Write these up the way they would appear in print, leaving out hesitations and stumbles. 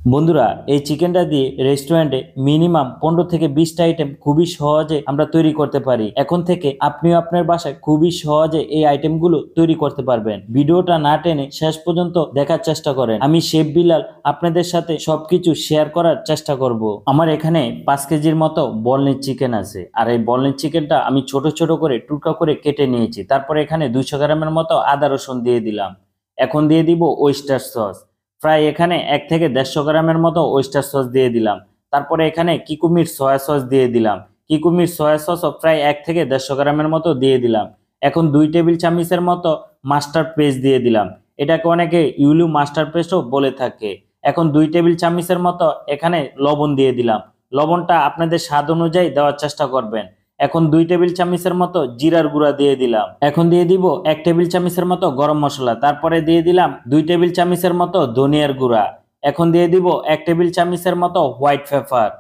বন্ধুরা, এই চিকেনটা দিয়ে রেস্টুরেন্টে মিনিমাম 15 থেকে 20টা আইটেম খুবই সহজে আমরা তৈরি করতে পারি। এখন থেকে আপনিও আপনার বাসায় খুবই সহজে এই আইটেমগুলো তৈরি করতে পারবেন। ভিডিওটা না টেনে শেষ পর্যন্ত দেখার চেষ্টা করেন। আমি শেফ বিলাল আপনাদের সাথে সবকিছু শেয়ার করার চেষ্টা করব। আমার এখানে 5 কেজির মতো বলনেট চিকেন আছে, আর এই বলনেট চিকেনটা আমি ছোট ছোট করে টুকরা করে কেটে নিয়েছি। তারপরে এখানে 200 গ্রামের মতো আদা রসুন দিয়ে দিলাম। এখন দিয়ে দিব ওয়েস্টার সস। প্রায় এখানে 1 থেকে 150 গ্রামের মতো ওয়েস্টার সস দিয়ে দিলাম। তারপরে এখানে কিকুমির সয়া সস দিয়ে দিলাম। কিকুমির সয়া সসও প্রায় 1 থেকে 150 গ্রামের মতো দিয়ে দিলাম। এখন 2 টেবিল চামচের মতো মাস্টার্ড পেস্ট দিয়ে দিলাম। এটাকে অনেকে ইউলু মাস্টার্ড পেস্টও বলে থাকে। এখন 2 টেবিল চামচের মতো এখানে লবণ দিয়ে দিলাম। লবণটা আপনাদের স্বাদ অনুযায়ী দেওয়ার চেষ্টা করবেন। এখন 2 টেবিল চামচের মতো জিরার গুঁড়া দিয়ে দিলাম। এখন দিয়ে দিব 1 টেবিল চামচের মতো গরম মশলা। তারপরে দিয়ে দিলাম 2 টেবিল চামচের মতো ধনিয়ার গুঁড়া। এখন দিয়ে দিব 1 টেবিল চামচের মতো হোয়াইট পেপার।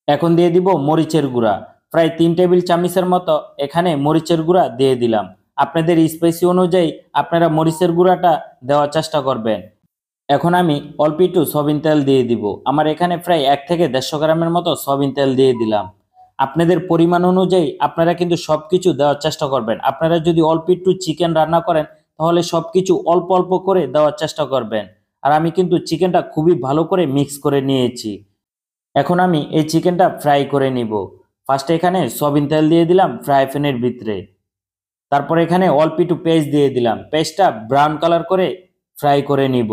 এখন দিয়ে দিব মরিচের গুঁড়া। প্রায় 3 টেবিল চামচের মতো এখানে মরিচের গুঁড়া দিয়ে দিলাম। আপনাদের স্পাইসি অনুযায়ী আপনারা মরিচের গুঁড়াটা দেওয়ার চেষ্টা করবেন। এখন আমি অল্প একটু সয়াবিন তেল দিয়ে দিব। আমার এখানে প্রায় 1 থেকে 150 গ্রামের মতো সয়াবিন তেল দিয়ে দিলাম। আপনাদের পরিমাণ অনুযায়ী আপনারা কিন্তু সবকিছু দেওয়ার চেষ্টা করবেন। আপনারা যদি অল্প একটু চিকেন রান্না করেন তাহলে সবকিছু অল্প অল্প করে দেওয়ার চেষ্টা করবেন। আর আমি কিন্তু চিকেনটা খুবই ভালো করে মিক্স করে নিয়েছি। এখন আমি এই চিকেনটা ফ্রাই করে নিব। ফার্স্টে এখানে সয়াবিন তেল দিয়ে দিলাম ফ্রাই প্যানের ভিতরে। তারপর এখানে অল্প একটু পেস্ট দিয়ে দিলাম। পেস্টটা ব্রাউন কালার করে ফ্রাই করে নিব।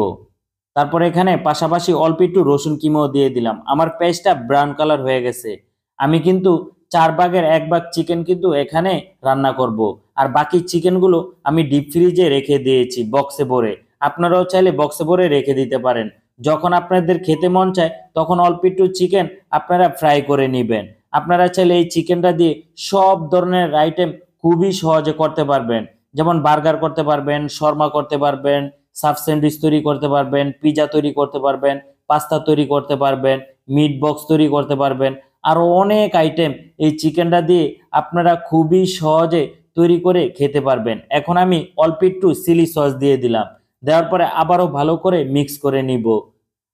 তারপর এখানে পাশাপাশি অল্প একটু রসুন কিমাও দিয়ে দিলাম। আমার পেস্টটা ব্রাউন কালার হয়ে গেছে। আমি কিন্তু 4 ভাগের 1 ভাগ চিকেন কিন্তু এখানে রান্না করব। আর বাকি চিকেনগুলো আমি ডিপ ফ্রিজে রেখে দিয়েছি বক্সে ভরে। আপনারাও চাইলে বক্সে ভরে রেখে দিতে পারেন। যখন আপনাদের খেতে মন চায় তখন অল্প একটু চিকেন আপনারা ফ্রাই করে নেবেন। আপনারা চাইলে এই চিকেনটা দিয়ে সব ধরনের আইটেম খুবই সহজে করতে পারবেন। যেমন বার্গার করতে পারবেন, শর্মা করতে পারবেন, সাব স্যান্ডউইচ তৈরি করতে পারবেন, পিজা তৈরি করতে পারবেন, পাস্তা তৈরি করতে পারবেন, মিট বক্স তৈরি করতে পারবেন। আরো অনেক আইটেম এই চিকেনটা দিয়ে আপনারা খুবই সহজে তৈরি করে খেতে পারবেন। এখন আমি অল্প একটু চিলি সস দিয়ে দিলাম। দেওয়ার পরে আবারও ভালো করে মিক্স করে নিব।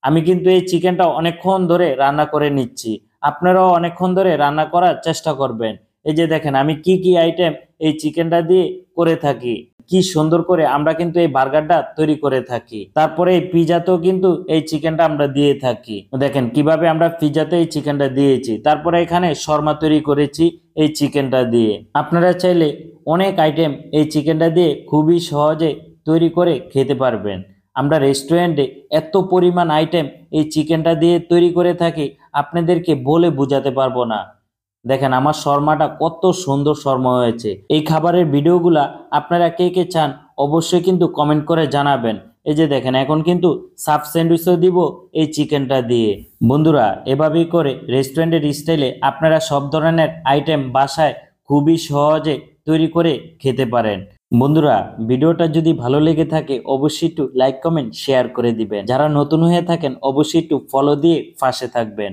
আমি কিন্তু এই চিকেনটা অনেকক্ষণ ধরে রান্না করে নিচ্ছি। আপনারাও অনেকক্ষণ ধরে রান্না করার চেষ্টা করবেন। এই যে দেখেন আমি কি কি আইটেম এই চিকেনটা দিয়ে করে থাকি। কি সুন্দর করে আমরা কিন্তু এই বার্গারটা তৈরি করে থাকি। তারপরে এই পিজাতেও কিন্তু এই চিকেনটা আমরা দিয়ে থাকি। দেখেন কিভাবে আমরা পিজাতে এই চিকেনটা দিয়েছি। তারপরে এখানে শর্মা তৈরি করেছি এই চিকেনটা দিয়ে। আপনারা চাইলে অনেক আইটেম এই চিকেনটা দিয়ে খুবই সহজে তৈরি করে খেতে পারবেন। আমরা রেস্টুরেন্টে এত পরিমাণ আইটেম এই চিকেনটা দিয়ে তৈরি করে থাকি, আপনাদেরকে বলে বোঝাতে পারবো না। দেখেন আমার শর্মাটা কত সুন্দর শর্মা হয়েছে। এই খাবারের ভিডিওগুলা আপনারা কে কে চান অবশ্যই কিন্তু কমেন্ট করে জানাবেন। এই যে দেখেন এখন কিন্তু সাব স্যান্ডউইচও দিব এই চিকেনটা দিয়ে। বন্ধুরা, এভাবেই করে রেস্টুরেন্টের স্টাইলে আপনারা সব ধরনের আইটেম বাসায় খুবই সহজে তৈরি করে খেতে পারেন। বন্ধুরা, ভিডিওটা যদি ভালো লেগে থাকে অবশ্যই একটু লাইক কমেন্ট শেয়ার করে দিবেন। যারা নতুন হয়ে থাকেন অবশ্যই একটু ফলো দিয়ে পাশে থাকবেন।